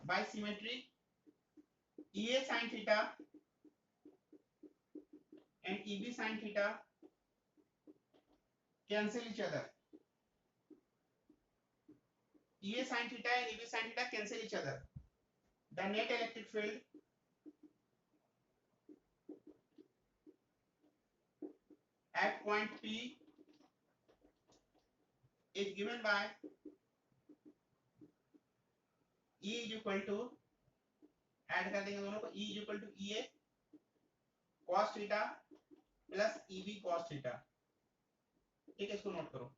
by symmetry EA sin theta and EB sin theta cancel each other. EA sin theta and EB sin theta cancel each other. The net electric field at point P is given by E is equal to, add कर देंगे दोनों को, E is equal to EA cos theta plus EB cos theta. ठीक है, इसको note करो.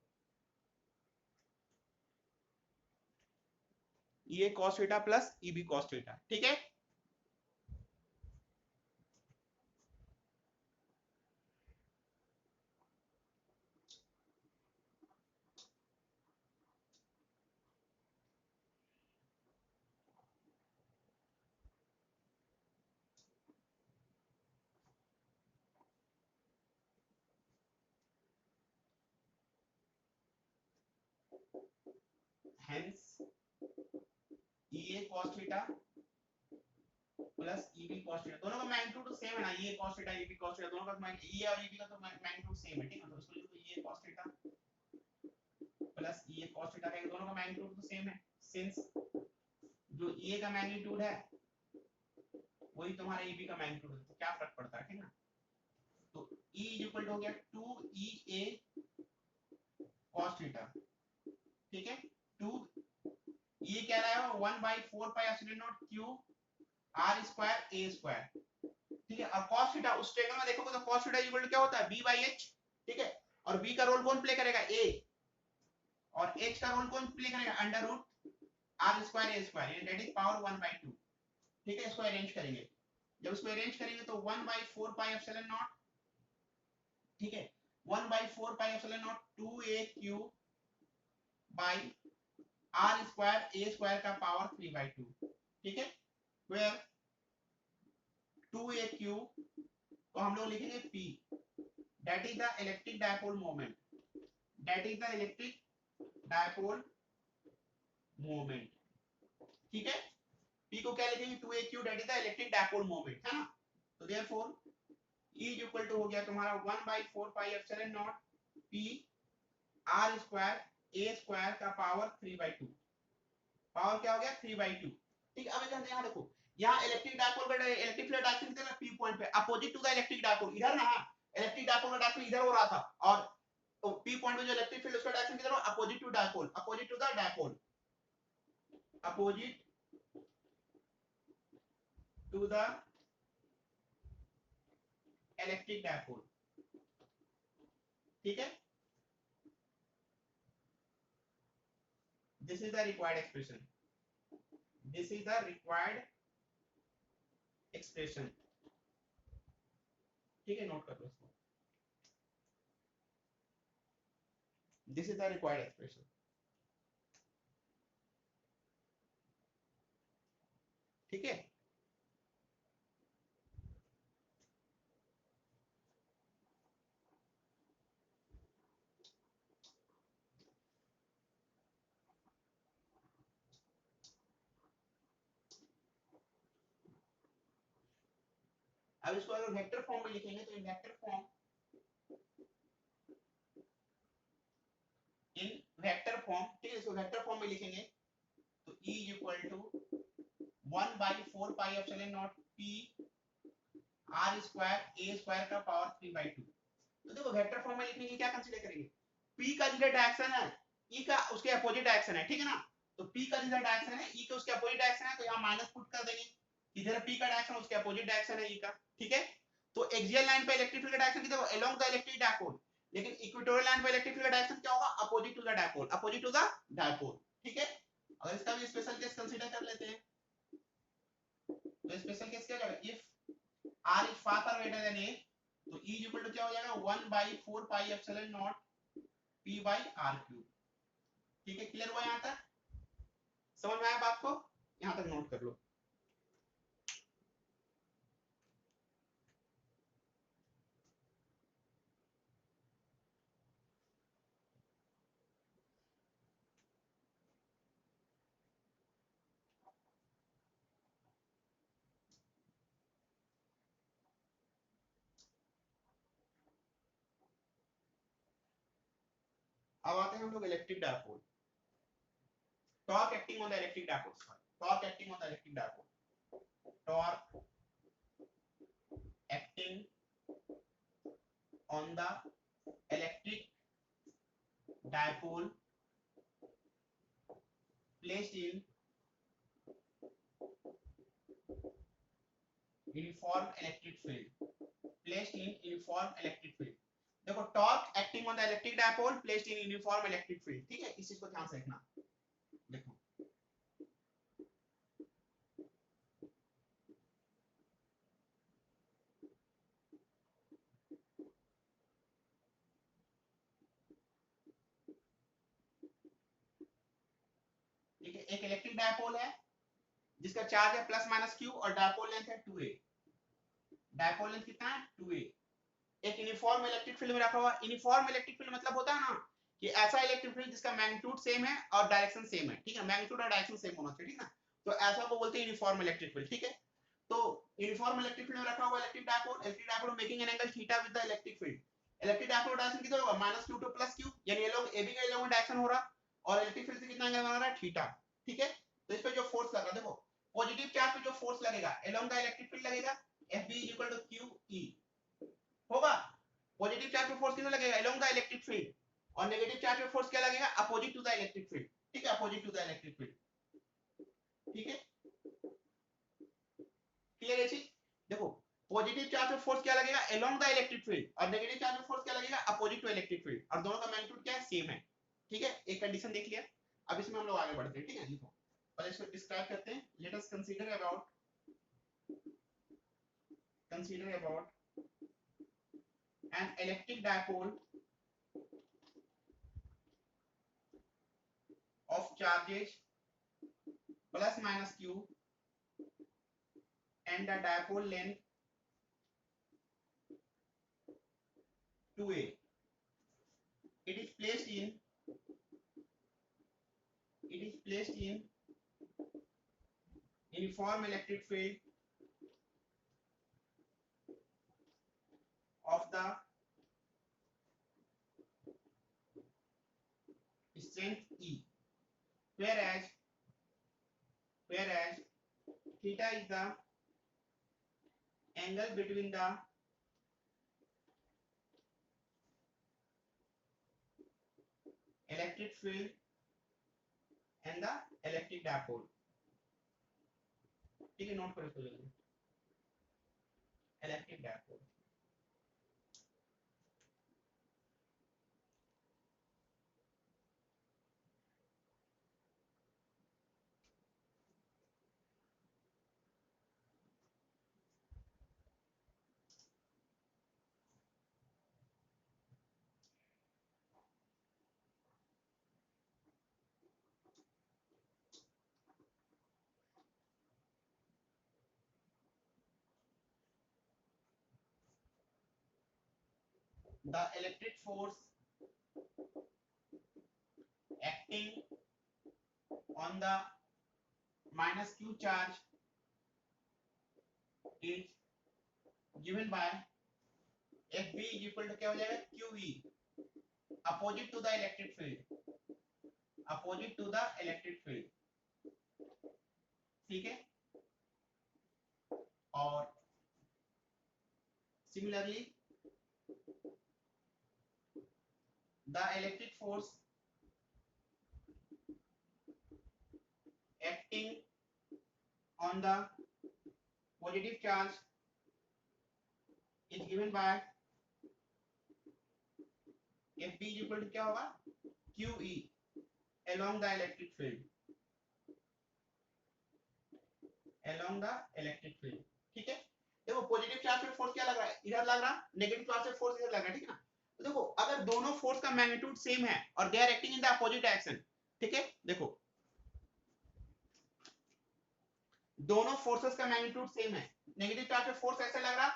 EA cos theta plus EB cos theta. ठीक है, hence EA cos theta plus EB cos theta, दोनों का मैग्नीट्यूड सेम है ना. EA cos theta EB cos theta दोनों का EA और EB का तो मैग्नीट्यूड सेम है. ठीक है, तो इसको लिखो EA cos theta plus EA cos theta का दोनों का मैग्नीट्यूड तो सेम है. सिंस जो EA का मैग्नीट्यूड है वही तुम्हारा EB का मैग्नीट्यूड है, तो क्या फर्क पड़ता है. ठीक है, तो E इज इक्वल टू हो गया 2EA cos theta. ठीक है, 2 ये क्या रहा है 1/4 pi epsilon not Q R square A square. ठीक है, और cos थीटा उस टेबल में देखोगे तो cos थीटा इक्वल टू क्या होता है B/H. ठीक है, और B का रोल कौन प्ले करेगा A, और H का रोल कौन प्ले करेगा under root R square A square, यानी दैट इज पावर 1/2. ठीक है, इसको अरेंज करेंगे. जब इसको अरेंज करेंगे तो 1/4 पाई एप्सिलॉन नॉट. ठीक है, 1/4 pi epsilon naught 2AQ by R square A square का पावर 3/2. ठीक है, where 2AQ को हम लोग लिखेंगे P, that is the electric dipole moment. That is the electric dipole moment. ठीक है, P को क्या लिखेंगे 2AQ, that is the electric dipole moment, है ना. तो therefore E is equal to हो गया तुम्हारा 1/4 pi epsilon naught P R square A square का पावर 3/2. पावर क्या हो गया 3/2. ठीक है, अब यहाँ देखो, यहाँ इलेक्ट्रिक डायपोल का इलेक्ट्रिक फील्ड डायरेक्शन कितना है P पॉइंट पे, opposite to the electric dipole. इधर ना इलेक्ट्रिक डायपोल का डायरेक्शन इधर हो रहा था, और तो P पॉइंट पे जो इलेक्ट्रिक फील्ड उसका डायरेक्शन किधर हो, opposite to dipole, opposite to the dipole, opposite to the electric dipole. ठीक है, this is the required expression. This is the required expression. ठीक है, नोट कर लो इसको. This is the required expression. ठीक है, अब इसको अगर वेक्टर फॉर्म में लिखेंगे तो इन वेक्टर फॉर्म ठीक है, इसको वेक्टर फॉर्म में लिखेंगे तो E is equal to 1/4 pi epsilon naught P R square A square का पावर 3/2. तो देखो वेक्टर फॉर्म में लिखने के क्या कंसीडर करेंगे, P का जिधर डायरेक्शन है E का उसके अपोजिट डायरेक्शन है. ठीक है ना, तो P का जिधर डायरेक्शन है E के उसके अपोजिट डायरेक्शन है, तो यहाँ माइनस पुट कर देंगे. इधर P का डायरेक्शन उसके अपोजिट डायरेक्शन है E का. ठीक है, तो एक्सियल लाइन पे इलेक्ट्रिक फील्ड का डायरेक्शन किधर होगा, अलोंग द इलेक्ट्रिक डायपोल. लेकिन इक्वेटोरियल लाइन पे इलेक्ट्रिक फील्ड का डायरेक्शन क्या होगा, opposite to the dipole, opposite to the dipole. ठीक है, अगर इसका भी स्पेशल केस कंसीडर कर लेते हैं तो स्पेशल केस क्या होगा, if R is far greater than A, तो E is equal to क्या हो जाएगा 1/4 pi epsilon naught P by R cube. ठीक है, क्लियर हुआ यहाँ तक, समझ में आया बात को, यहाँ तक नोट कर लो. अब आते हैं हम लोग electric dipole, torque acting on the electric dipole, torque acting on the electric dipole, torque acting on the electric dipole placed in uniform electric field, placed in uniform electric field। देखो torque acting on the electric dipole placed in uniform electric field, ठीक है, इस चीज को ध्यान से रखना। देखो ठीक है, एक इलेक्ट्रिक डायपोल है जिसका चार्ज है प्लस माइनस क्यू और डायपोल लेंथ है 2a, डायपोल लेंथ कितना है 2a, एक यूनिफॉर्म इलेक्ट्रिक फील्ड में रखा हुआ। यूनिफॉर्म इलेक्ट्रिक फील्ड मतलब होता है ना कि ऐसा इलेक्ट्रिक फील्ड जिसका मैग्नीट्यूड सेम है और डायरेक्शन सेम है, ठीक है, मैग्नीट्यूड और डायरेक्शन सेम होना चाहिए, ठीक है, तो ऐसा को बोलते हैं यूनिफॉर्म इलेक्ट्रिक फील्ड, ठीक है। तो यूनिफॉर्म इलेक्ट्रिक फील्ड में रखा हुआ electric dipole making an angle theta with the electric field. Electric dipole direction कितना होगा -q to +q, यानी ये लोग AB का ये लोग डायरेक्शन हो रहा और इलेक्ट्रिक फील्ड से कितना एंगल बना रहा है थीटा, ठीक है। तो इस पे जो फोर्स लगा, देखो पॉजिटिव चार्ज पे जो फोर्स लगेगा अलोंग द इलेक्ट्रिक फील्ड लगेगा FB = QE होगा। पॉजिटिव चार्ज पे फोर्स कितना लगेगा अलोंग द इलेक्ट्रिक फील्ड, और नेगेटिव चार्ज पे फोर्स क्या लगेगा opposite to the electric field, ठीक है, opposite to the electric field, ठीक है, क्लियर है चीज। देखो पॉजिटिव चार्ज पे फोर्स क्या लगेगा अलोंग द इलेक्ट्रिक फील्ड और नेगेटिव चार्ज पे फोर्स क्या लगेगा अपोजिट टू इलेक्ट्रिक फील्ड, और दोनों का मैग्नीट्यूड क्या है सेम है, ठीक है, एक कंडीशन देख लिया। अब इसमें हम लोग आगे बढ़ते हैं, ठीक है, लिखो पहले इसको डिस्क्राइब करते हैं। Let us consider about an electric dipole of charges plus minus q and the dipole length 2a. It is placed in uniform electric field of the strength E, whereas theta is the angle between the electric field and the electric dipole, ठीक है, note करो इसको जल्दी, electric dipole. The electric force acting on the minus q charge is given by FB = क्या हो जाएगा QE, opposite to the electric field, opposite to the electric field, ठीक है। और similarly the electric force acting on the positive charge is given by FB = क्या होगा QE along the electric field, along the electric field, ठीक है। देखो positive charge पे force क्या लग रहा है इधर लग रहा, नेगेटिव चार्ज पे फोर्स इधर लग रहा है, ठीक है ना। तो देखो अगर दोनों फोर्स का मैग्नीट्यूड सेम है और they are acting in the opposite direction, ठीक है, देखो दोनों फोर्सेस का मैग्नीट्यूड सेम है, नेगेटिव चार्ज पे फोर्स ऐसे लग रहा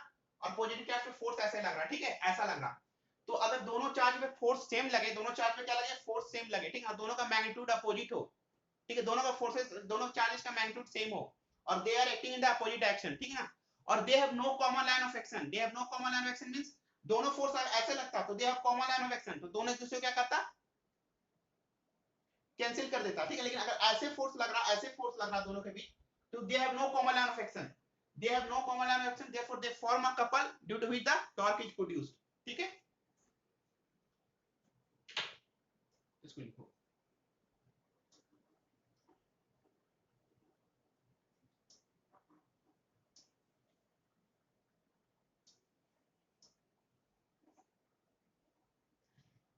और पॉजिटिव चार्ज पे फोर्स ऐसे लग रहा, ठीक है, ऐसा लग रहा। तो अगर दोनों चार्ज पे फोर्स सेम लगे, दोनों चार्ज पे क्या लगे फोर्स सेम लगे, ठीक है, दोनों का मैग्नीट्यूड अपोजिट हो, ठीक है, दोनों का फोर्सेस दोनों चार्जेस का मैग्नीट्यूड सेम हो और they are acting in the opposite direction, ठीक है ना, और they have no common line of action, they have no common line of action means दोनों फोर्स ऐसे लगता तो they have common line of action, तो दोनों एक दूसरे को क्या करता कैंसिल कर देता, ठीक है। लेकिन अगर ऐसे फोर्स लग रहा दोनों के बीच, तो they have no common line of action, therefore they form a couple due to which the torque is produced, ठीक है। इसको लिखो,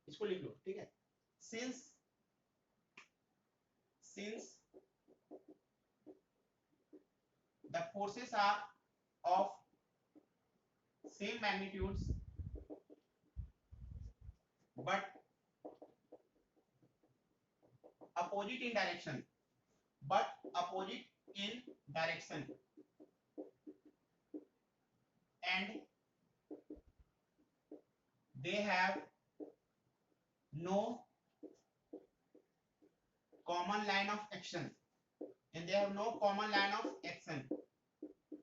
इसको लिख लो, ठीक है। since the forces are of same magnitudes but opposite in direction, and they have no common line of action,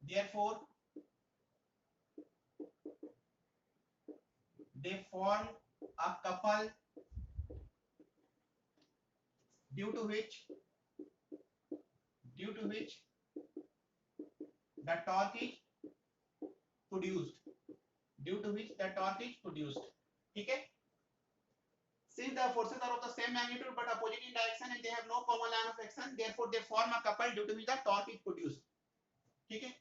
therefore they form a couple due to which the torque is produced, ठीक है। Since the forces are of the same magnitude but opposite in direction and they have no common line of action, therefore they form a couple due to which the torque is produced, ठीक है।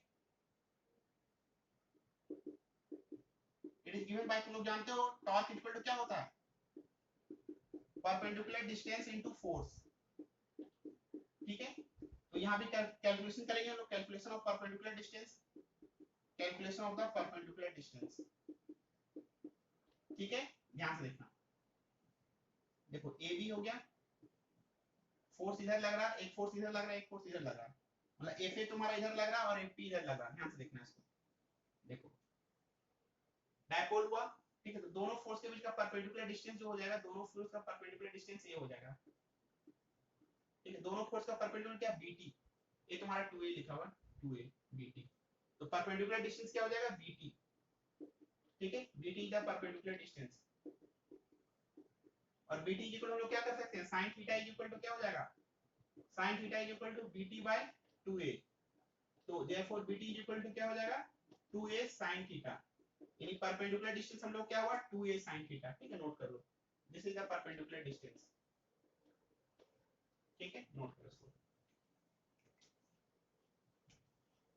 It is given by, तुम लोग जानते हो torque equal to क्या होता है, perpendicular distance into force, ठीक है। तो यहाँ भी कैलकुलेशन करेंगे हम लोग, कैलकुलेशन ऑफ परपेंडिकुलर डिस्टेंस, ठीक है। ध्यान से देखना, देखो ए बी हो गया, फोर्स इधर लग रहा है, एक फोर्स इधर लग रहा है, एक फोर्स इधर लग रहा है, मतलब एफ ए तुम्हारा इधर लग रहा है और एफ पी इधर लग रहा है। ध्यान से देखना इसको, देखो डायपोल हुआ, ठीक है। तो दोनों फोर्स के बीच का परपेंडिकुलर डिस्टेंस जो हो जाएगा, दोनों फोर्स का परपेंडिकुलर डिस्टेंस ये हो जाएगा, ठीक है। दोनों फोर्स का परपेंडिकुलर क्या, बीटी, ये तुम्हारा 2a लिखा हुआ, 2a बीटी, तो परपेंडिकुलर डिस्टेंस क्या हो जाएगा, बीटी, ठीक है। BT is the perpendicular distance, और बीटी इक्वल हम लोग क्या कर सकते हैं, sin थीटा इक्वल टू क्या हो जाएगा, sin theta equal to BT by 2a, तो देयरफॉर बीटी इक्वल टू क्या हो जाएगा, 2a sin थीटा, यानी परपेंडिकुलर डिस्टेंस हम लोग क्या हुआ, 2a sin थीटा, ठीक है। नोट कर लो, this is the perpendicular distance, ठीक है। नोट करो इसको,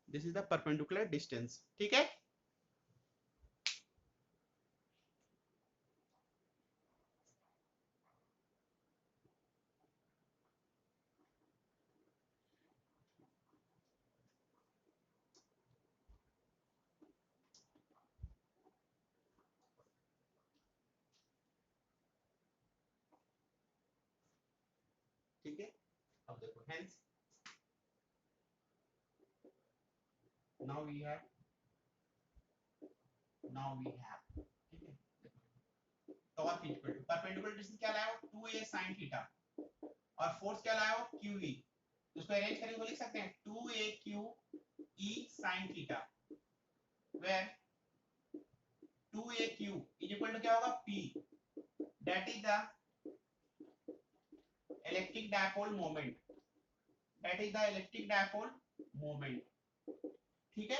this is the perpendicular distance, ठीक है। ठीक है, अब देखो हेंस now we have ठीक है, torque equal to perpendicular distance क्या लाया हो, 2a sin थीटा, और फोर्स क्या लाया हो, qe, तो उसको अरेंज करके वो लिख सकते हैं 2a qe sin theta, where 2a q is equal to क्या होगा, p, that is the electric dipole moment, ठीक है।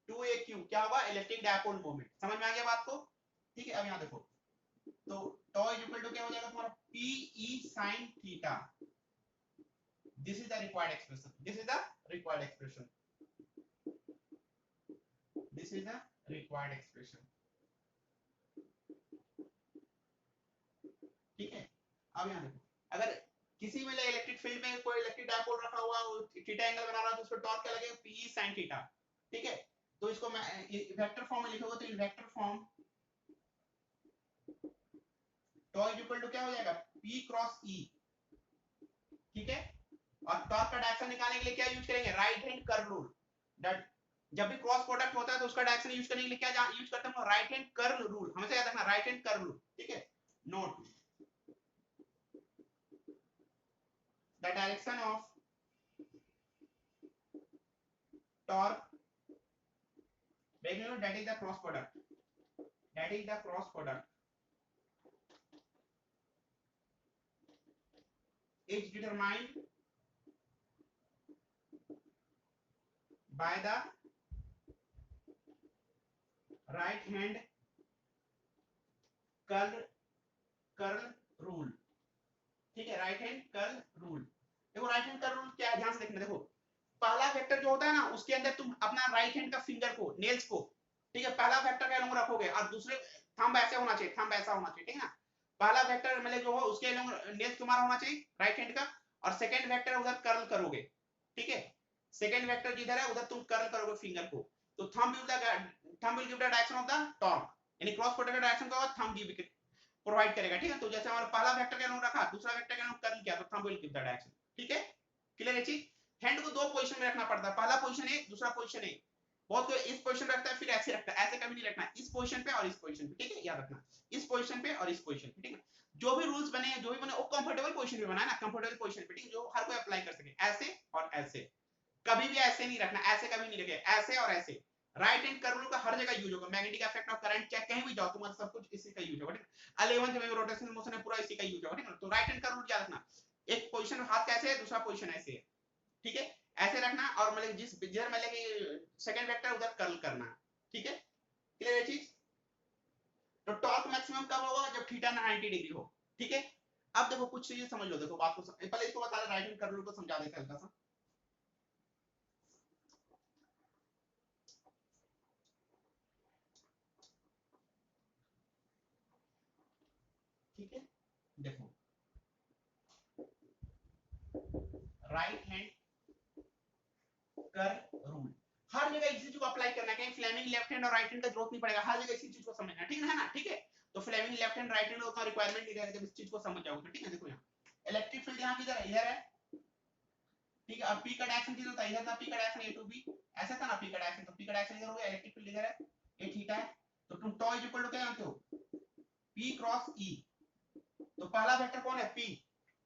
2aq क्या होगा, इलेक्ट्रिक डायपोल मोमेंट, समझ में आ गया बात को, ठीक है। अब यहाँ देखो, तो टॉ इज इक्वल टू क्या हो जाएगा तुम्हारा, pe sin theta, this is the required expression, ठीक है। अब यहाँ देखो, अगर किसी में इलेक्ट्रिक फील्ड में कोई इलेक्ट्रिक डायपोल रखा हुआ थीटा एंगल बना रहा है, तो उसको टॉर्क क्या लगेगा, pe sin थीटा, ठीक है। तो इसको मैं वेक्टर फॉर्म में लिखोगे, तो in vector form tau is equal to क्या हो जाएगा, p क्रॉस e, ठीक है। और टॉर्क का डायरेक्शन निकालने के लिए क्या यूज करेंगे, right hand curve rule, that जब भी क्रॉस प्रोडक्ट होता है तो उसका डायरेक्शन यूज करने के लिए क्या यूज करते हैं, राइट हैंड कर्व रूल, हमेशा याद रखना, राइट हैंड कर्व रूल, ठीक है। Note the direction of torque, that is the cross product, is determined by the right hand curl rule. ठीक है, राइट हैंड कर्ल रूल। देखो राइट हैंड कर्ल रूल क्या है, ध्यान से देखना। देखो पहला वेक्टर जो होता है ना, उसके अंदर तुम अपना राइट हैंड का फिंगर को, नेल्स को, ठीक है, पहला वेक्टर का लोग रखोगे और दूसरे थंब ऐसे होना चाहिए, थंब ऐसा होना चाहिए, ठीक है ना। पहला वेक्टर मतलब जो हो उसके लोग नेल्स तुम्हारा होना चाहिए राइट हैंड का, और सेकंड वेक्टर उधर कर्ल करोगे, ठीक है। सेकंड वेक्टर जिधर है उधर तुम कर्ल करोगे फिंगर को, तो thumb will give the direction of the torque, यानी क्रॉस प्रोडक्ट डायरेक्शन का थंब गिव प्रोवाइड करेगा, ठीक है। तो जैसे हमारा पहला वेक्टर का लोग रखा, दूसरा वेक्टर का लोग कर्ल किया, तो thumb will give the direction, ठीक है। क्लियर है चीज। हैंड को दो पोजीशन में रखना पड़ता है, पहला पोजीशन है, दूसरा पोजीशन है। बहुत कोई इस पोजीशन पे रखता है फिर ऐसे रखता है, ऐसे कभी नहीं रखना, इस पोजीशन पे और इस पोजीशन पे, ठीक है, याद रखना, इस पोजीशन पे और इस पोजीशन पे, ठीक है। जो भी रूल्स बने, जो भी बने, वो कंफर्टेबल पोजीशन पे बनाना, कंफर्टेबल पोजीशन पे, ठीक है, जो हर कोई अप्लाई कर सके, ऐसे और ऐसे। कभी भी ऐसे नहीं रखना, ऐसे कभी नहीं रखे, ऐसे और ऐसे। राइट हैंड कर्ल का हर जगह यूज होगा, मैग्नेटिक इफेक्ट ऑफ करंट चाहे कहीं भी जाओ तुम्हारा सब कुछ इसी का यूज होगा, ठीक है। 11th में रोटेशनल मोशन है, पूरा इसी का यूज होगा, ठीक है। तो राइट हैंड कर्ल याद रखना, एक पोजीशन में हाथ कैसे है, दूसरा पोजीशन ऐसे है, ठीक है, ऐसे रखना, और मतलब जिधर मतलब कि सेकंड वेक्टर उधर कर्ल करना, ठीक है। क्लियर है चीज। तो टॉर्क मैक्सिमम कब होगा, जब थीटा 90 डिग्री हो, ठीक है। अब देखो कुछ चीजें समझ लो, देखो बात को पहले इसको बता, राइट हैंड कर्ल को समझा देते हैं हल्का सा। ठीक है, देखो राइट हैंड कर्ल रूल हर जगह इसी चीज को अप्लाई करना है, कहीं फ्लेमिंग लेफ्ट हैंड और राइट हैंड का जरूरत नहीं पड़ेगा, हर जगह इसी चीज को समझना, ठीक है ना, ठीक है। तो Fleming left hand right hand का उतना रिक्वायरमेंट नहीं रहेगा जब इस चीज को समझ जाओगे, ठीक है। देखो यहाँ इलेक्ट्रिक फील्ड यहाँ किधर है, इधर है, ठीक है। अब पी का डायरेक्शन किधर था, इधर था, पी का डायरेक्शन ए टू बी, ऐसा था ना पी का डायरेक्शन, तो पी का डायरेक्शन इधर हो गया, इलेक्ट्रिक फील्ड इधर है, ये थीटा है, तो तुम टॉ इज इक्वल टू क्या जानते हो, पी क्रॉस ई। तो पहला वेक्टर कौन है, पी,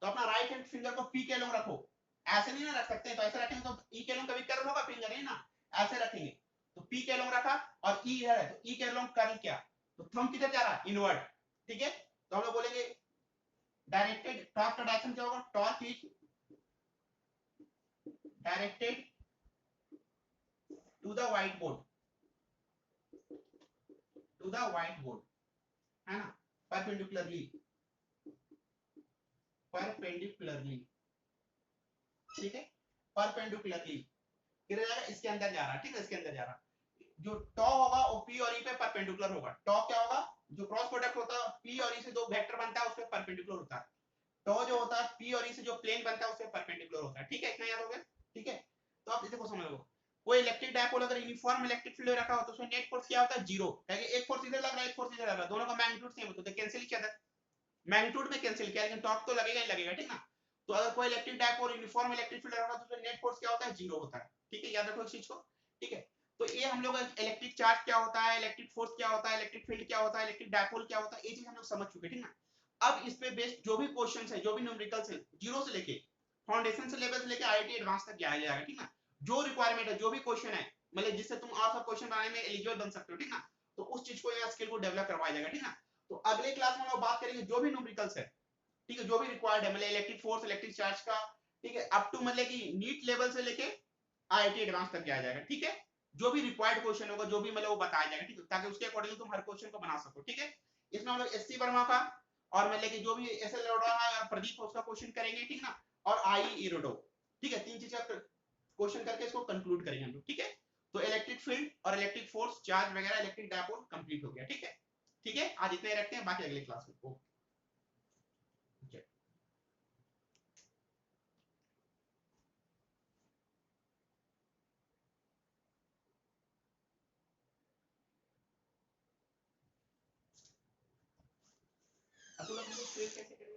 तो अपना राइट हैंड फिंगर को पी के लोग रखो, ऐसे नहीं ना रख सकते, तो ऐसे रखेंगे तो ई के लोग कभी कर्ल होगा फिंगर, है ना, ऐसे रखेंगे। तो पी के लोग रखा और ई इधर है, तो ई के लोग कर्ल किया, तो थंब किधर जा रहा है, इनवर्ड, ठीक है। तो हम लोग बोलेंगे डायरेक्टेड, टॉर्क का डायरेक्शन क्या होगा, torque is directed to the white board, to the white board, है ना, परपेंडिकुलरली, परपेंडिकुलरली, ठीक है, परपेंडिकुलरली किधर जा रहा है, इसके अंदर जा रहा है, ठीक है, इसके अंदर जा रहा है। जो टॉ होगा वो पी और ई पे परपेंडिकुलर होगा, टॉ क्या होगा, जो क्रॉस प्रोडक्ट होता है पी और ई से, दो वेक्टर बनता है उसपे परपेंडिकुलर होता है, टॉ जो होता है पी और ई से जो प्लेन बनता है उसपे परपेंडिकुलर होता है, ठीक है, इतना याद हो गया, ठीक है। तो आप इसे को समझ लो, कोई इलेक्ट्रिक डायपोल अगर यूनिफॉर्म इलेक्ट्रिक फील्ड रखा हो तो उसमें नेट फोर्स क्या होता है, जीरो, क्योंकि एक फोर्स इधर लग रहा है, एक फोर्स इधर लग रहा है, दोनों का मैग्नीट्यूड सेम होता है, तो कैंसिल किया था, मैग्नीट्यूड में कैंसिल किया, लेकिन टॉर्क तो लगेगा ही लगेगा, ठीक ना। तो अगर कोई electric dipole uniform electric field रखा तो नेट फोर्स क्या होता है, जीरो होता है, ठीक है, याद रखो इस चीज को, ठीक है। तो ये हम लोग इलेक्ट्रिक चार्ज क्या होता है, इलेक्ट्रिक फोर्स क्या होता है, इलेक्ट्रिक फील्ड क्या होता है, इलेक्ट्रिक डायपोल क्या होता है, ये चीज हम लोग समझ चुके, ठीक ना। अब इस पे बेस्ड जो भी क्वेश्चंस है, जो भी न्यूमेरिकल्स है, जीरो से लेके फाउंडेशन से लेवल से लेके आईआईटी एडवांस तक जाया जाएगा, ठीक ना। जो रिक्वायरमेंट है, जो भी क्वेश्चन है, मतलब जिससे तुम और सब क्वेश्चन बनाने में एलिजिबल बन सकते हो, ठीक ना, तो उस चीज को या स्किल को डेवलप करवाया जाएगा, ठीक ना। तो अगले क्लास में हम लोग बात करेंगे जो भी न्यूमेरिकल्स है, ठीक है, जो भी रिक्वायर्ड है, मतलब इलेक्ट्रिक फोर्स, इलेक्ट्रिक चार्ज का, ठीक है, अप टू मतलब कि नीट लेवल से लेके आईआईटी एडवांस तक जाया जाएगा, ठीक है। जो भी रिक्वायर्ड क्वेश्चन होगा, जो भी मतलब वो बताया जाएगा, ठीक है, ताकि उसके अकॉर्डिंग तुम हर क्वेश्चन को बना सको, ठीक है। इसमें हम लोग एससी वर्मा का और मतलब कि जो भी एसएल लोडा है, प्रदीप उसका क्वेश्चन करेंगे, ठीक ना, और आई इरोडो, ठीक है, तीन चीजें क्वेश्चन करके इसको कंक्लूड करेंगे हम लोग, ठीक है। तो इलेक्ट्रिक फील्ड और इलेक्ट्रिक फोर्स, चार्ज वगैरह, इलेक्ट्रिक डायपोल कंप्लीट हो गया, ठीक है, ठीक है। आज इतने रखते हैं, बाकी अगले क्लास में। ओके। अब तो लोग कैसे करेंगे,